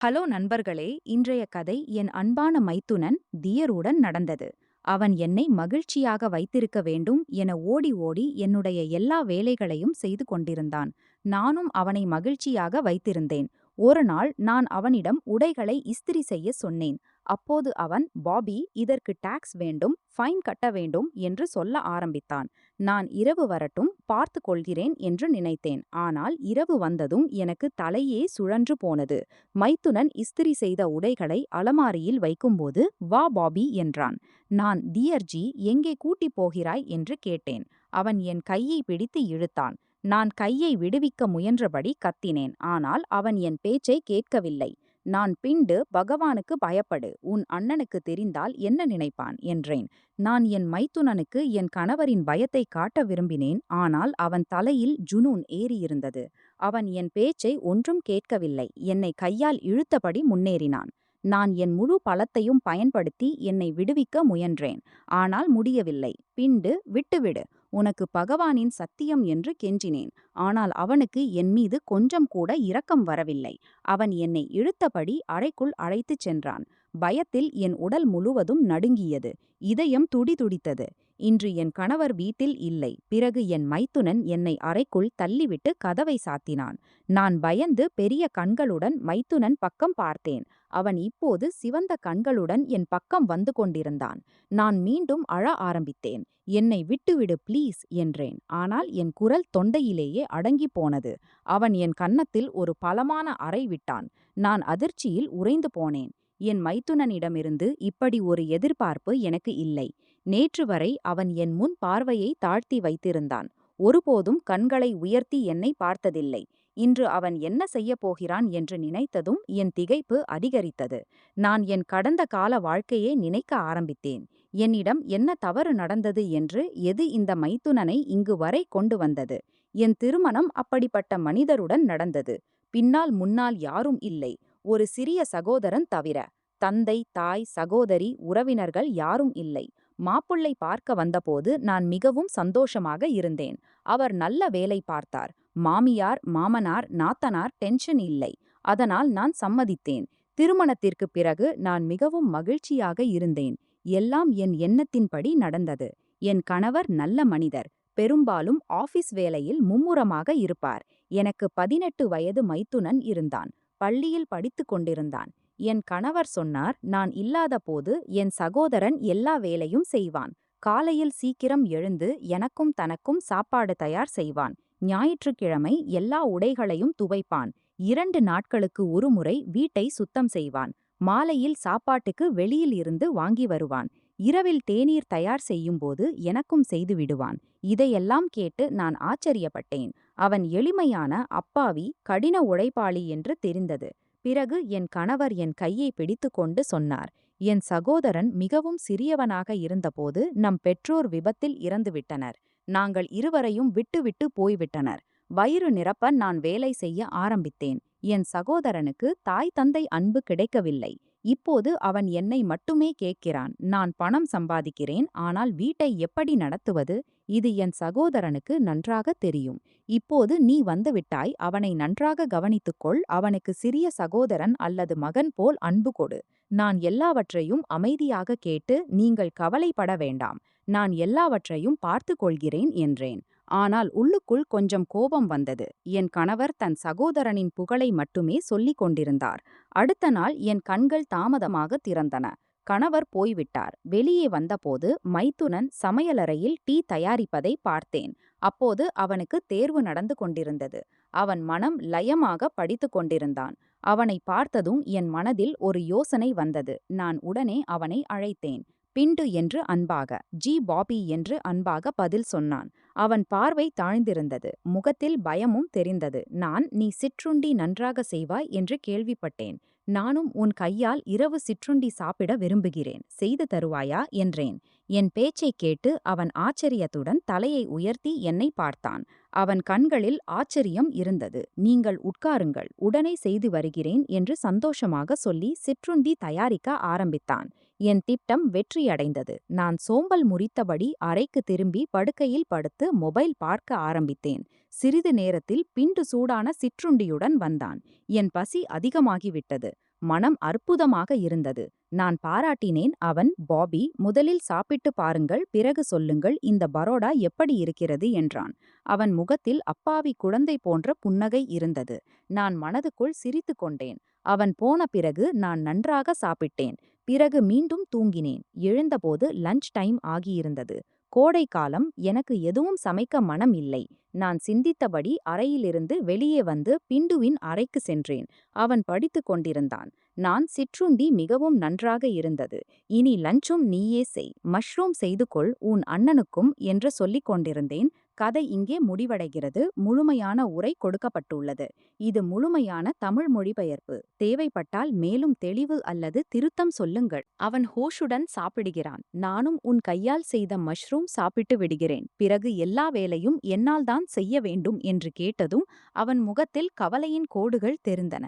Hello நண்பர்களே, இன்றைய கதை என் அன்பான மைத்துனன் தியருடன் நடந்தது. அவன் என்னை மகிழ்ச்சியாக வைத்திருக்க வேண்டும் என ஓடி ஓடி என்னுடைய எல்லா வேலைகளையும் செய்து கொண்டிருந்தான். நானும் அவனை மகிழ்ச்சியாக வைத்திருந்தேன். ஒரு நாள் நான் அவனிடம் உடைகளை இஸ்திரி செய்ய சொன்னேன். அப்போது அவன், பாபி, இதற்கு டாக்ஸ் வேண்டும், ஃபைன் கட்ட வேண்டும் என்று சொல்ல ஆரம்பித்தான். நான் இரவு வரட்டும், பார்த்து கொள்கிறேன் என்று நினைத்தேன். ஆனால் இரவு வந்ததும் எனக்கு தலையே சுழன்று போனது. மைத்துனன் இஸ்திரி செய்த உடைகளை அலமாரியில் வைக்கும்போது, வா பாபி என்றான். நான், டியர்ஜி, எங்கே கூட்டிப் போகிறாய் என்று கேட்டேன். அவன் என் கையை பிடித்து இழுத்தான். நான் கையை விடுவிக்க முயன்றபடி கத்தினேன். ஆனால் அவன் என் பேச்சை கேட்கவில்லை. நான், பிண்டு பகவானுக்கு பயப்படு, உன் அண்ணனுக்கு தெரிந்தால் என்ன நினைப்பான் என்றேன். நான் என் மைத்துனனுக்கு என் கணவரின் பயத்தை காட்ட விரும்பினேன். ஆனால் அவன் தலையில் ஜுனூன் ஏறியிருந்தது. அவன் என் பேச்சை ஒன்றும் கேட்கவில்லை. என்னை கையால் இழுத்தபடி முன்னேறினான். நான் என் முழு பலத்தையும் பயன்படுத்தி என்னை விடுவிக்க முயன்றேன். ஆனால் முடியவில்லை. பிண்டு, விட்டுவிடு, உனக்கு பகவானின் சத்தியம் என்று கெஞ்சினேன். ஆனால் அவனுக்கு என் மீது கொஞ்சம் கூட இரக்கம் வரவில்லை. அவன் என்னை இழுத்தபடி அறைக்குள் அழைத்துச் சென்றான். பயத்தில் என் உடல் முழுவதும் நடுங்கியது. இதயம் துடிதுடித்தது. இன்று என் கணவர் வீட்டில் இல்லை. பிறகு என் மைத்துனன் என்னை அறைக்குள் தள்ளிவிட்டு கதவை சாத்தினான். நான் பயந்து பெரிய கண்களுடன் மைத்துனன் பக்கம் பார்த்தேன். அவன் இப்போது சிவந்த கண்களுடன் என் பக்கம் வந்து கொண்டிருந்தான். நான் மீண்டும் அழ ஆரம்பித்தேன். என்னை விட்டுவிடு ப்ளீஸ் என்றேன். ஆனால் என் குரல் தொண்டையிலேயே அடங்கி போனது. அவன் என் கன்னத்தில் ஒரு பலமான அறை விட்டான். நான் அதிர்ச்சியில் உறைந்து போனேன். என் மைத்துனனிடமிருந்து இப்படி ஒரு எதிர்பார்ப்பு எனக்கு இல்லை. நேற்று வரை அவன் என் முன் பார்வையை தாழ்த்தி வைத்திருந்தான். ஒருபோதும் கண்களை உயர்த்தி என்னை பார்த்ததில்லை. இன்று அவன் என்ன செய்யப் போகிறான் என்று நினைத்ததும் என் திகைப்பு அதிகரித்தது. நான் என் கடந்த கால வாழ்க்கையை நினைக்க ஆரம்பித்தேன். என்னிடம் என்ன தவறு நடந்தது என்று, எது இந்த மைத்துனனை இங்கு வரை கொண்டு வந்தது? என் திருமணம் அப்படிப்பட்ட மனிதருடன் நடந்தது. பின்னால் முன்னால் யாரும் இல்லை, ஒரு சிறிய சகோதரன் தவிர. தந்தை, தாய், சகோதரி, உறவினர்கள் யாரும் இல்லை. மாப்பிள்ளை பார்க்க வந்தபோது நான் மிகவும் சந்தோஷமாக இருந்தேன். அவர் நல்ல வேலை பார்த்தார். மாமியார், மாமனார், நாத்தனார் டென்ஷன் இல்லை. அதனால் நான் சம்மதித்தேன். திருமணத்திற்குப் பிறகு நான் மிகவும் மகிழ்ச்சியாக இருந்தேன். எல்லாம் என் எண்ணத்தின்படி நடந்தது. என் கணவர் நல்ல மனிதர். பெரும்பாலும் ஆபீஸ் வேலையில் மும்முரமாக இருப்பார். எனக்கு 18 வயது மைத்துனன் இருந்தான். பள்ளியில் படித்துக் கொண்டிருந்தான். என் கணவர் சொன்னார், நான் இல்லாத போது என் சகோதரன் எல்லா வேலையும் செய்வான். காலையில் சீக்கிரம் எழுந்து எனக்கும் தனக்கும் சாப்பாடு தயார் செய்வான். ஞாயிற்றுக்கிழமை எல்லா உடைகளையும் துவைப்பான். 2 நாட்களுக்கு ஒருமுறை வீட்டை சுத்தம் செய்வான். மாலையில் சாப்பாட்டுக்கு வெளியில் இருந்து வாங்கி வருவான். இரவில் தேநீர் தயார் செய்யும்போது எனக்கும் செய்து விடுவான். இதையெல்லாம் கேட்டு நான் ஆச்சரியப்பட்டேன். அவன் எளிமையான, அப்பாவி, கடின உழைப்பாளி என்று தெரிந்தது. பிறகு என் கணவர் என் கையை பிடித்துக்கொண்டு சொன்னார், என் சகோதரன் மிகவும் சிறியவனாக இருந்தபோது நம் பெற்றோர் விபத்தில் இறந்துவிட்டனர். நாங்கள் இருவரையும் விட்டுவிட்டு போய்விட்டனர். வயிறு நிரப்ப நான் வேலை செய்ய ஆரம்பித்தேன். என் சகோதரனுக்கு தாய் தந்தை அன்பு கிடைக்கவில்லை. இப்போது அவன் என்னை மட்டுமே கேட்கிறான். நான் பணம் சம்பாதிக்கிறேன், ஆனால் வீட்டை எப்படி நடத்துவது? இது என் சகோதரனுக்கு நன்றாக தெரியும். இப்போது நீ வந்துவிட்டாய், அவனை நன்றாக கவனித்துக்கொள். அவனுக்கு சிறிய சகோதரன் அல்லது மகன் போல் அன்பு கொடு. நான் எல்லாவற்றையும் அமைதியாக கேட்டு, நீங்கள் கவலைப்பட வேண்டாம், நான் எல்லாவற்றையும் பார்த்து கொள்கிறேன் என்றேன். ஆனால் உள்ளுக்குள் கொஞ்சம் கோபம் வந்தது. என் கணவர் தன் சகோதரனின் புகழை மட்டுமே சொல்லிக் கொண்டிருந்தார். அடுத்த நாள் என் கண்கள் தாமதமாக திறந்தன. கணவர் போய்விட்டார். வெளியே வந்தபோது மைத்துனன் சமையலறையில் டீ தயாரிப்பதை பார்த்தேன். அப்போது அவனுக்கு தேர்வு நடந்து கொண்டிருந்தது. அவன் மனம் லயமாக படித்துக் கொண்டிருந்தான். அவனை பார்த்ததும் என் மனதில் ஒரு யோசனை வந்தது. நான் உடனே அவனை அழைத்தேன். பிண்டு என்று அன்பாக, ஜி பாபி என்று அன்பாக பதில் சொன்னான். அவன் பார்வை தாழ்ந்திருந்தது. முகத்தில் பயமும் தெரிந்தது. நான், நீ சிற்றுண்டி நன்றாக செய்வாய் என்று கேள்விப்பட்டேன். நானும் உன் கையால் இரவு சிற்றுண்டி சாப்பிட விரும்புகிறேன். செய்து தருவாயா என்றேன். என் பேச்சைக் கேட்டு அவன் ஆச்சரியத்துடன் தலையை உயர்த்தி என்னை பார்த்தான். அவன் கண்களில் ஆச்சரியம் இருந்தது. நீங்கள் உட்காருங்கள், உடனே செய்து வருகிறேன் என்று சந்தோஷமாக சொல்லி சிற்றுண்டி தயாரிக்க ஆரம்பித்தான். என் திட்டம் வெற்றியடைந்தது. நான் சோம்பல் முறித்தபடி அறைக்கு திரும்பி படுக்கையில் படுத்து மொபைல் பார்க்க ஆரம்பித்தேன். சிறிது நேரத்தில் பிண்டு சூடான சிற்றுண்டியுடன் வந்தான். என் பசி அதிகமாகிவிட்டது. மனம் அற்புதமாக இருந்தது. நான் பாராட்டினேன். அவன், பாபி, முதலில் சாப்பிட்டு பாருங்கள், பிறகு சொல்லுங்கள் இந்த பரோடா எப்படி இருக்கிறது என்றான். அவன் முகத்தில் அப்பாவி குழந்தை போன்ற புன்னகை இருந்தது. நான் மனதுக்குள் சிரித்து கொண்டேன். அவன் போன பிறகு நான் நன்றாக சாப்பிட்டேன். பிறகு மீண்டும் தூங்கினேன். எழுந்தபோது லஞ்ச் டைம் ஆகியிருந்தது. கோடை காலம். எனக்கு எதுவும் சமைக்க மனம் இல்லை. நான் சிந்தித்தபடி அறையிலிருந்து வெளியே வந்து பிண்டுவின் அறைக்கு சென்றேன். அவன் படித்துக் கொண்டிருந்தான். நான் சிற்றுண்டி மிகவும் நன்றாக இருந்தது. இனி லஞ்சும் நீயே செய். மஷ்ரூம் செய்து கொள் உன் அண்ணனுக்கும் என்று சொல்லிக் கொண்டிருந்தேன். கதை இங்கே முடிவடைகிறது. முழுமையான உரை கொடுக்கப்பட்டுள்ளது. இது முழுமையான தமிழ் மொழிபெயர்ப்பு. தேவைப்பட்டால் மேலும் தெளிவு அல்லது திருத்தம் சொல்லுங்கள். அவன் ஹோஷுடன் சாப்பிடுகிறான். நானும் உன் கையால் செய்த மஷ்ரூம் சாப்பிட்டு விடுகிறேன். பிறகு எல்லா வேலையும் என்னால் தான் செய்ய வேண்டும் என்று கேட்டதும் அவன் முகத்தில் கவலையின் கோடுகள் தெரிந்தன.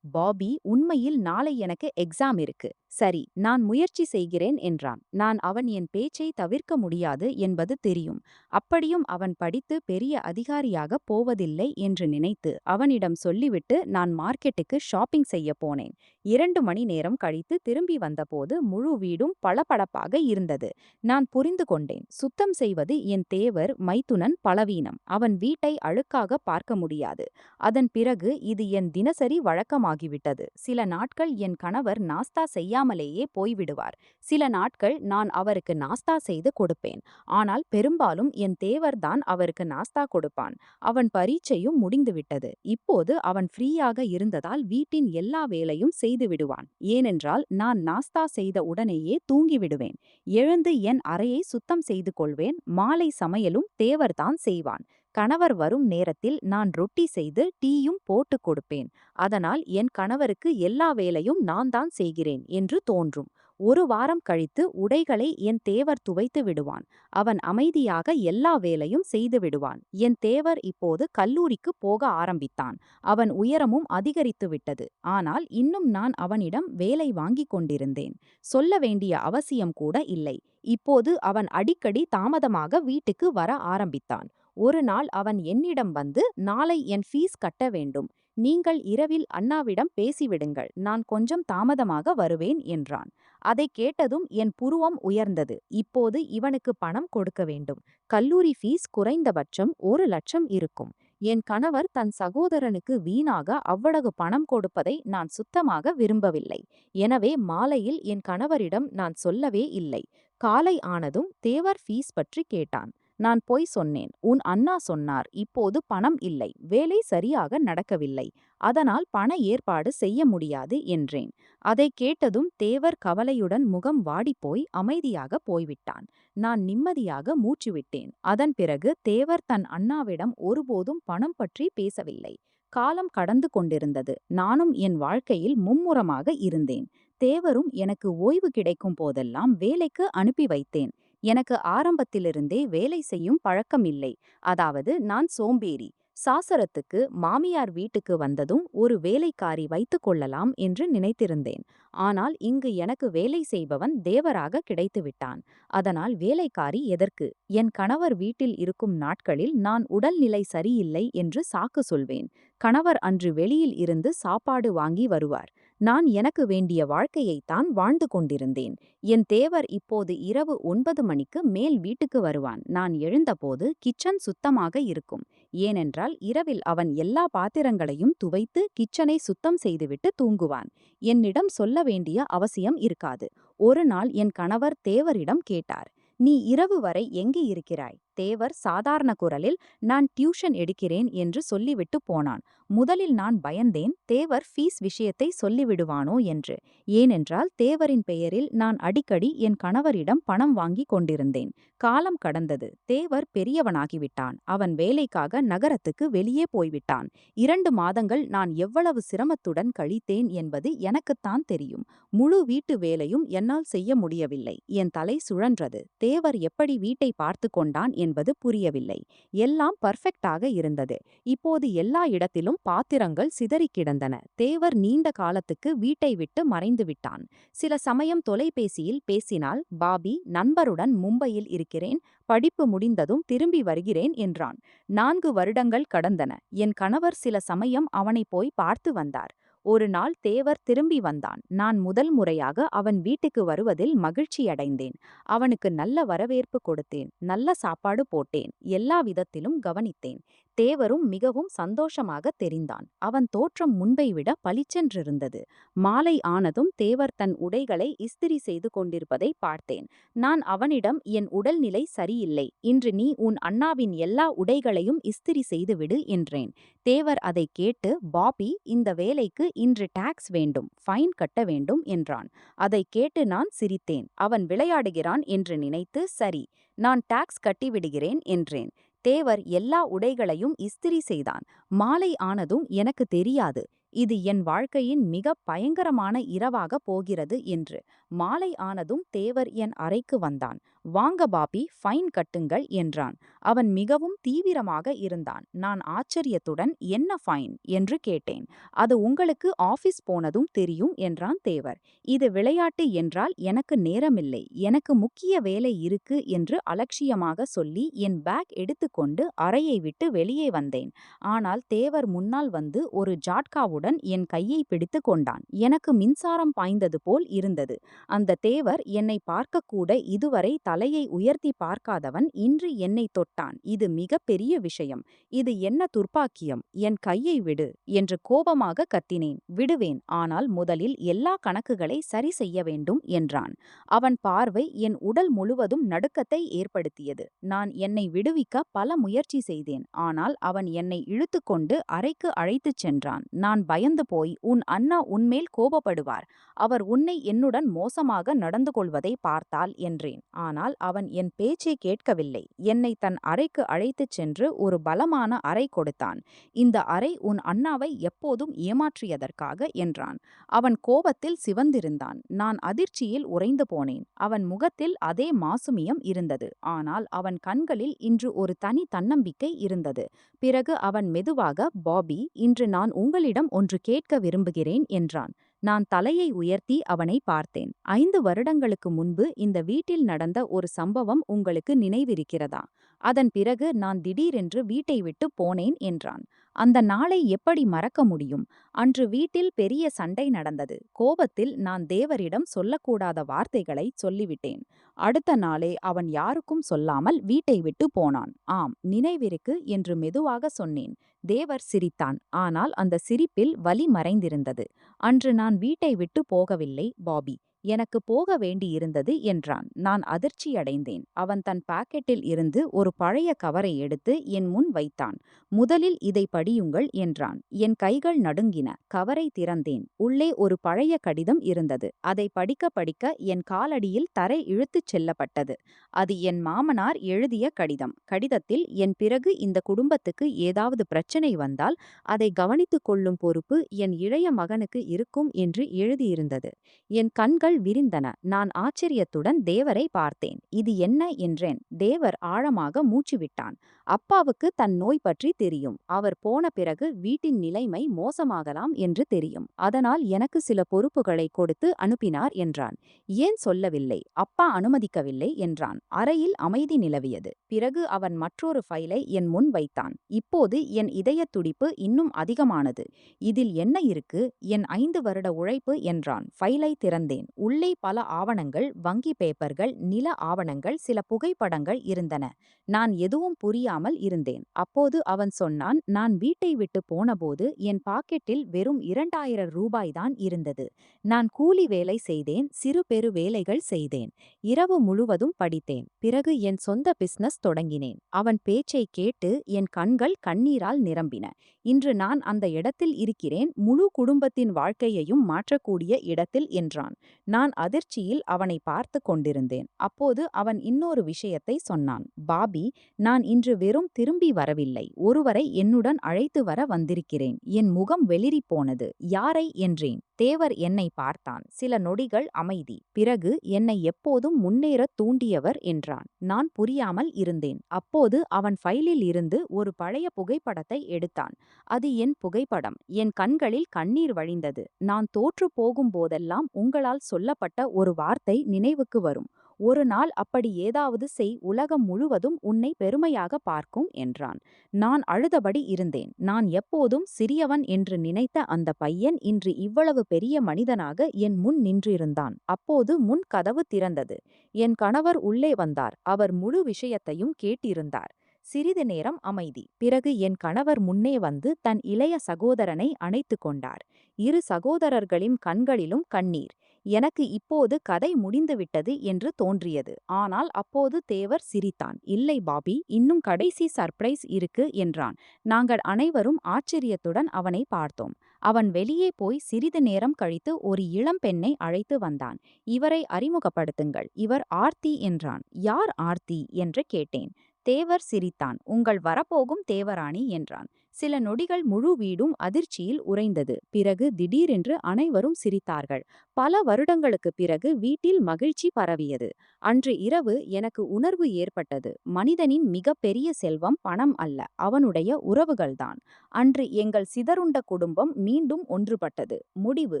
பாபி, உண்மையில் நாளை எனக்கு எக்ஸாம் இருக்கு. சரி, நான் முயற்சி செய்கிறேன் என்றான். நான் அவன் என் பேச்சை தவிர்க்க முடியாது என்பது தெரியும். அப்படியும் அவன் படித்து பெரிய அதிகாரியாக போவதில்லை என்று நினைத்து அவனிடம் சொல்லிவிட்டு நான் மார்க்கெட்டுக்கு ஷாப்பிங் செய்ய போனேன். 2 மணி நேரம் கழித்து திரும்பி வந்தபோது முழு வீடும் பளபளப்பாக இருந்தது. நான் புரிந்து கொண்டேன். சுத்தம் செய்வது என் தேவர் மைத்துனன் பலவீனம். அவன் வீட்டை அழுக்காக பார்க்க முடியாது. அதன் பிறகு இது என் தினசரி வழக்கமாகிவிட்டது. சில நாட்கள் என் கணவர் நாஸ்தா செய்யாமலேயே போய்விடுவார். சில நாட்கள் நான் அவருக்கு நாஸ்தா செய்து கொடுப்பேன். ஆனால் பெரும்பாலும் என் தேவர்தான் அவருக்கு நாஸ்தா கொடுப்பான். அவன் பரீட்சையும் முடிந்துவிட்டது. இப்போது அவன் ஃப்ரீயாக இருந்ததால் வீட்டின் எல்லா வேலையும் செய்து விடுவான். ஏனென்றால் நான் நாஸ்தா செய்த உடனேயே தூங்கிவிடுவேன். எழுந்து என் அறையை சுத்தம் செய்து கொள்வேன். மாலை சமையலும் தேவர்தான் செய்வான். கணவர் வரும் நேரத்தில் நான் ரொட்டி செய்து டீயும் போட்டு கொடுப்பேன். அதனால் என் கணவருக்கு எல்லா வேலையும் நான் தான் செய்கிறேன் என்று தோன்றும். 1 வாரம் கழித்து உடைகளை என் தேவர் துவைத்து விடுவான். அவன் அமைதியாக எல்லா வேலையும் செய்து விடுவான். என் தேவர் இப்போது கல்லூரிக்கு போக ஆரம்பித்தான். அவன் உயரமும் அதிகரித்து விட்டது. ஆனால் இன்னும் நான் அவனிடம் வேலை வாங்கிக் கொண்டிருந்தேன். சொல்ல வேண்டிய அவசியம் கூட இல்லை. இப்போது அவன் அடிக்கடி தாமதமாக வீட்டுக்கு வர ஆரம்பித்தான். ஒரு நாள் அவன் என்னிடம் வந்து, நாளை என் ஃபீஸ் கட்ட வேண்டும். நீங்கள் இரவில் அண்ணாவிடம் பேசிவிடுங்கள். நான் கொஞ்சம் தாமதமாக வருவேன் என்றான். அதைக் கேட்டதும் என் புருவம் உயர்ந்தது. இப்போது இவனுக்கு பணம் கொடுக்க வேண்டும். கல்லூரி ஃபீஸ் குறைந்தபட்சம் 1,00,000 இருக்கும். என் கணவர் தன் சகோதரனுக்கு வீணாக அவ்வளவு பணம் கொடுப்பதை நான் சுத்தமாக விரும்பவில்லை. எனவே மாலையில் என் கணவரிடம் நான் சொல்லவே இல்லை. காலை ஆனதும் தேவர் ஃபீஸ் பற்றி கேட்டான். நான் பொய் சொன்னேன். உன் அண்ணா சொன்னார், இப்போது பணம் இல்லை, வேலை சரியாக நடக்கவில்லை, அதனால் பண ஏற்பாடு செய்ய முடியாது என்றேன். அதைக் கேட்டதும் தேவர் கவலையுடன் முகம் வாடிப்போய் அமைதியாக போய்விட்டான். நான் நிம்மதியாக மூச்சுவிட்டேன். அதன் பிறகு தேவர் தன் அண்ணாவிடம் ஒருபோதும் பணம் பற்றி பேசவில்லை. காலம் கடந்து கொண்டிருந்தது. நானும் என் வாழ்க்கையில் மும்முரமாக இருந்தேன். தேவரும் எனக்கு ஓய்வு கிடைக்கும் போதெல்லாம் வேலைக்கு அனுப்பி வைத்தேன். எனக்கு ஆரம்பத்திலிருந்தே வேலை செய்யும் பழக்கமில்லை. அதாவது நான் சோம்பேறி. சாசரத்துக்கு மாமியார் வீட்டுக்கு வந்ததும் ஒரு வேலைக்காரி வைத்துக் கொள்ளலாம் என்று நினைத்திருந்தேன். ஆனால் இங்கு எனக்கு வேலை செய்பவன் தேவராக கிடைத்துவிட்டான். அதனால் வேலைக்காரி எதற்கு? என் கணவர் வீட்டில் இருக்கும் நாட்களில் நான் உடல்நிலை சரியில்லை என்று சாக்கு சொல்வேன். கணவர் அன்று வெளியில் இருந்து சாப்பாடு வாங்கி வருவார். நான் எனக்கு வேண்டிய வாழ்க்கையைத்தான் வாழ்ந்து கொண்டிருந்தேன். என் தேவர் இப்போது இரவு 9 மணிக்கு மேல் வீட்டுக்கு வருவான். நான் எழுந்தபோது கிச்சன் சுத்தமாக இருக்கும். ஏனென்றால் இரவில் அவன் எல்லா பாத்திரங்களையும் துவைத்து கிச்சனை சுத்தம் செய்துவிட்டு தூங்குவான். என்னிடம் சொல்ல வேண்டிய அவசியம் இருக்காது. ஒரு நாள் என் கணவர் தேவரிடம் கேட்டார், நீ இரவு வரை எங்கே இருக்கிறாய்? தேவர் சாதாரண குரலில், நான் டியூஷன் எடுக்கிறேன் என்று சொல்லிவிட்டு போனான். முதலில் நான் பயந்தேன், தேவர் ஃபீஸ் விஷயத்தை சொல்லிவிடுவானோ என்று. ஏனென்றால் தேவரின் பெயரில் நான் அடிக்கடி என் கணவரிடம் பணம் வாங்கி கொண்டிருந்தேன். காலம் கடந்தது. தேவர் பெரியவனாகிவிட்டான். அவன் வேலைக்காக நகரத்துக்கு வெளியே போய்விட்டான். 2 மாதங்கள் நான் எவ்வளவு சிரமத்துடன் கழித்தேன் என்பது எனக்குத்தான் தெரியும். முழு வீட்டு வேலையும் என்னால் செய்ய முடியவில்லை. என் தலை சுழன்றது. தேவர் எப்படி வீட்டை பார்த்து கொண்டான் என்பது புரியவில்லை. எல்லாம் பர்ஃபெக்டாக இருந்தது. இப்போது எல்லா இடத்திலும் பாத்திரங்கள் சிதறி கிடந்தன. தேவர் நீண்ட காலத்துக்கு வீட்டை விட்டு மறைந்து விட்டான். சில சமயம் தொலைபேசியில் பேசினால், பாபி, நண்பருடன் மும்பையில் இருக்கிறேன், படிப்பு முடிந்ததும் திரும்பி வருகிறேன் என்றான். 4 வருடங்கள் கடந்தன. என் கணவர் சில சமயம் அவனை போய் பார்த்து வந்தார். ஒரு நாள் தேவர் திரும்பி வந்தான். நான் முதல் முறையாக அவன் வீட்டுக்கு வருவதில் மகிழ்ச்சியடைந்தேன். அவனுக்கு நல்ல வரவேற்பு கொடுத்தேன். நல்ல சாப்பாடு போட்டேன். எல்லா விதத்திலும் கவனித்தேன். தேவரும் மிகவும் சந்தோஷமாக தெரிந்தான். அவன் தோற்றம் முன்பை விட பளிச்சென்றிருந்தது. மாலை ஆனதும் தேவர் தன் உடைகளை இஸ்திரி செய்து கொண்டிருப்பதை பார்த்தேன். நான் அவனிடம், என் உடல்நிலை சரியில்லை. இன்று நீ உன் அண்ணாவின் எல்லா உடைகளையும் இஸ்திரி செய்துவிடு என்றேன். தேவர் அதை கேட்டு, பாபி, இந்த வேலைக்கு இன்று டாக்ஸ் வேண்டும், ஃபைன் கட்ட வேண்டும் என்றான். அதை கேட்டு நான் சிரித்தேன். அவன் விளையாடுகிறான் என்று நினைத்து, சரி, நான் டாக்ஸ் கட்டிவிடுகிறேன் என்றேன். தேவர் எல்லா உடைகளையும் இஸ்திரி செய்தான். மாலை ஆனதும் எனக்கு தெரியாது, இது என் வாழ்க்கையின் மிக பயங்கரமான இரவாக போகிறது என்று. மாலை ஆனதும் தேவர் என் அறைக்கு வந்தான். வாங்க பாபி, ஃபைன் கட்டுங்கள் என்றான். அவன் மிகவும் தீவிரமாக இருந்தான். நான் ஆச்சரியத்துடன், என்ன ஃபைன் என்று கேட்டேன். அது உங்களுக்கு ஆபீஸ் போனதும் தெரியும் என்றான் தேவர். இது விளையாட்டு என்றால் எனக்கு நேரமில்லை, எனக்கு முக்கிய வேலை இருக்கு என்று அலட்சியமாக சொல்லி என் பேக் எடுத்துக்கொண்டு அறையை விட்டு வெளியே வந்தேன். ஆனால் தேவர் முன்னால் வந்து ஒரு ஜாட்காவுடன் என் கையை பிடித்து கொண்டான். எனக்கு மின்சாரம் பாய்ந்தது போல் இருந்தது. அந்த தேவர் என்னை பார்க்கக்கூட இதுவரை தலையை உயர்த்தி பார்க்காதவன் இன்று என்னை தொட்டான். இது மிக பெரிய விஷயம். இது என்ன துர்ப்பாக்கியம்? என் கையை விடு என்று கோபமாக கத்தினேன். விடுவேன், ஆனால் முதலில் எல்லா கணக்குகளை சரி செய்ய வேண்டும் என்றான். அவன் பார்வை என் உடல் முழுவதும் நடுக்கத்தை ஏற்படுத்தியது. நான் என்னை விடுவிக்க பல முயற்சி செய்தேன். ஆனால் அவன் என்னை இழுத்துக்கொண்டு அறைக்கு அழைத்துச் சென்றான். நான் பயந்து போய், உன் அண்ணா உன்மேல் கோபப்படுவார். அவர் உன்னை என்னுடன் மோசமாக நடந்து கொள்வதை பார்த்தால் என்றேன். ஆனால் அவன் என் பேச்சை கேட்கவில்லை. என்னை தன் அறைக்கு அழைத்துச் சென்று ஒரு பலமான அறை கொடுத்தான். இந்த அறை உன் அண்ணாவை எப்போதும் ஏமாற்றியதற்காக என்றான். அவன் கோபத்தில் சிவந்திருந்தான். நான் அதிர்ச்சியில் உறைந்து போனேன். அவன் முகத்தில் அதே மாசுமியம் இருந்தது. ஆனால் அவன் கண்களில் இன்று ஒரு தனி தன்னம்பிக்கை இருந்தது. பிறகு அவன் மெதுவாக, பாபி, இன்று நான் உங்களிடம் ஒன்று கேட்க விரும்புகிறேன் என்றான். நான் தலையை உயர்த்தி அவனை பார்த்தேன். 5 வருடங்களுக்கு முன்பு இந்த வீட்டில் நடந்த ஒரு சம்பவம் உங்களுக்கு நினைவிருக்கிறதா? அதன் பிறகு நான் திடீரென்று வீட்டை விட்டு போனேன் என்றான். அந்த நாளை எப்படி மறக்க முடியும்? அன்று வீட்டில் பெரிய சண்டை நடந்தது. கோபத்தில் நான் தேவரிடம் சொல்லக்கூடாத வார்த்தைகளை சொல்லிவிட்டேன். அடுத்த நாளே அவன் யாருக்கும் சொல்லாமல் வீட்டை விட்டு போனான். ஆம், நினைவிருக்கு என்று மெதுவாக சொன்னேன். தேவர் சிரித்தான். ஆனால் அந்த சிரிப்பில் வலி மறைந்திருந்தது. அன்று நான் வீட்டை விட்டு போகவில்லை பாபி, எனக்கு போக வேண்டியிருந்தது என்றான். நான் அதிர்ச்சியடைந்தேன். அவன் தன் பாக்கெட்டில் இருந்து ஒரு பழைய கவரை எடுத்து என் முன் வைத்தான். முதலில் இதை படியுங்கள் என்றான். என் கைகள் நடுங்கின. கவரை திறந்தேன். உள்ளே ஒரு பழைய கடிதம் இருந்தது. அதை படிக்க படிக்க என் காலடியில் தரை இழுத்துச் செல்லப்பட்டது. அது என் மாமனார் எழுதிய கடிதம். கடிதத்தில், என் பிறகு இந்த குடும்பத்துக்கு ஏதாவது பிரச்சனை வந்தால் அதை கவனித்துக் கொள்ளும் பொறுப்பு என் இளைய மகனுக்கு இருக்கும் என்று எழுதியிருந்தது. என் கண்கள் விரிந்தன. நான் ஆச்சரியத்துடன் தேவரை பார்த்தேன். இது என்ன என்றேன். தேவர் ஆழமாக மூச்சுவிட்டான். அப்பாவுக்கு தன் நோய் பற்றி தெரியும். அவர் போன பிறகு வீட்டின் நிலைமை மோசமாகலாம் என்று தெரியும். அதனால் எனக்கு சில பொறுப்புகளை கொடுத்து அனுப்பினார் என்றான். ஏன் சொல்லவில்லை? அப்பா அனுமதிக்கவில்லை என்றான். அறையில் அமைதி நிலவியது. பிறகு அவன் மற்றொரு ஃபைலை என் முன் வைத்தான். இப்போது என் இதயத் துடிப்பு இன்னும் அதிகமானது. இதில் என்ன இருக்கு? என் 5 வருட உழைப்பு என்றான். ஃபைலை திறந்தேன். உள்ளே பல ஆவணங்கள், வங்கி பேப்பர்கள், நில ஆவணங்கள், சில புகைப்படங்கள் இருந்தன. நான் எதுவும் புரியாமல் இருந்தேன். அப்போது அவன் சொன்னான், நான் வீட்டை விட்டு போனபோது என் பாக்கெட்டில் வெறும் 2000 ரூபாய்தான் இருந்தது. நான் கூலி வேலை செய்தேன், சிறு பெரு வேலைகள் செய்தேன். இரவு முழுவதும் படித்தேன். பிறகு என் சொந்த பிசினஸ் தொடங்கினேன். அவன் பேச்சை கேட்டு என் கண்கள் கண்ணீரால் நிரம்பின. இன்று நான் அந்த இடத்தில் இருக்கிறேன், முழு குடும்பத்தின் வாழ்க்கையையும் மாற்றக்கூடிய இடத்தில் என்றான். நான் அதிர்ச்சியில் அவனை பார்த்து கொண்டிருந்தேன். அப்போது அவன் இன்னொரு விஷயத்தை சொன்னான். பாபி, நான் இன்று வெறும் திரும்பி வரவில்லை, ஒருவரை என்னுடன் அழைத்து வர வந்திருக்கிறேன். என் முகம் வெளிரி போனது. யாரை என்றேன். தேவர் என்னை பார்த்தான். சில நொடிகள் அமைதி. பிறகு, என்னை எப்போதும் முன்னேறத் தூண்டியவர் என்றான். நான் புரியாமல் இருந்தேன். அப்போது அவன் ஃபைலில் இருந்து ஒரு பழைய புகைப்படத்தை எடுத்தான். அது என் புகைப்படம். என் கண்களில் கண்ணீர் வழிந்தது. நான் தோற்று போகும்போதெல்லாம் உங்களால் சொல்லப்பட்ட ஒரு வார்த்தை நினைவுக்கு வரும். ஒரு நாள் அப்படி ஏதாவது செய், உலகம் முழுவதும் உன்னை பெருமையாக பார்க்கும் என்றான். நான் அழுதபடி இருந்தேன். நான் எப்போதும் சிறியவன் என்று நினைத்த அந்த பையன் இன்று இவ்வளவு பெரிய மனிதனாக என் முன் நின்றிருந்தான். அப்போது முன் கதவு திறந்தது. என் கணவர் உள்ளே வந்தார். அவர் முழு விஷயத்தையும் கேட்டிருந்தார். சிறிது நேரம் அமைதி. பிறகு என் கணவர் முன்னே வந்து தன் இளைய சகோதரனை அணைத்து கொண்டார். இரு சகோதரர்களின் கண்களிலும் கண்ணீர். எனக்கு இப்போது கதை முடிந்துவிட்டது என்று தோன்றியது. ஆனால் அப்போது தேவர் சிரித்தான். இல்லை பாபி, இன்னும் கடைசி சர்ப்ரைஸ் இருக்கு என்றான். நாங்கள் அனைவரும் ஆச்சரியத்துடன் அவனை பார்த்தோம். அவன் வெளியே போய் சிறிது நேரம் கழித்து ஒரு இளம் பெண்ணை அழைத்து வந்தான். இவரை அறிமுகப்படுத்துங்கள், இவர் ஆர்த்தி என்றான். யார் ஆர்த்தி என்று கேட்டேன். தேவர் சிரித்தான். உங்கள் வரப்போகும் தேவராணி என்றான். சில நொடிகள் முழு வீடும் அதிர்ச்சியில் உறைந்தது. பிறகு திடீரென்று அனைவரும் சிரித்தார்கள். பல வருடங்களுக்குப் பிறகு வீட்டில் மகிழ்ச்சி பரவியது. அன்று இரவு எனக்கு உணர்வு ஏற்பட்டது. மனிதனின் மிகப்பெரிய செல்வம் பணம் அல்ல, அவனுடைய உறவுகள்தான். அன்று எங்கள் சிதறுண்ட குடும்பம் மீண்டும் ஒன்றுபட்டது. முடிவு.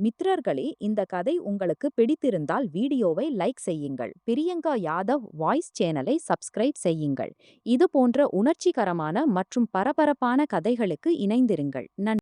மித்திரர்களே, இந்த கதை உங்களுக்கு பிடித்திருந்தால் வீடியோவை லைக் செய்யுங்கள். பிரியங்கா யாதவ் வாய்ஸ் சேனலை சப்ஸ்கிரைப் செய்யுங்கள். இது போன்ற உணர்ச்சிகரமான மற்றும் பரபரப்பான கதைகளுக்கு இணைந்திருங்கள். நன்றி.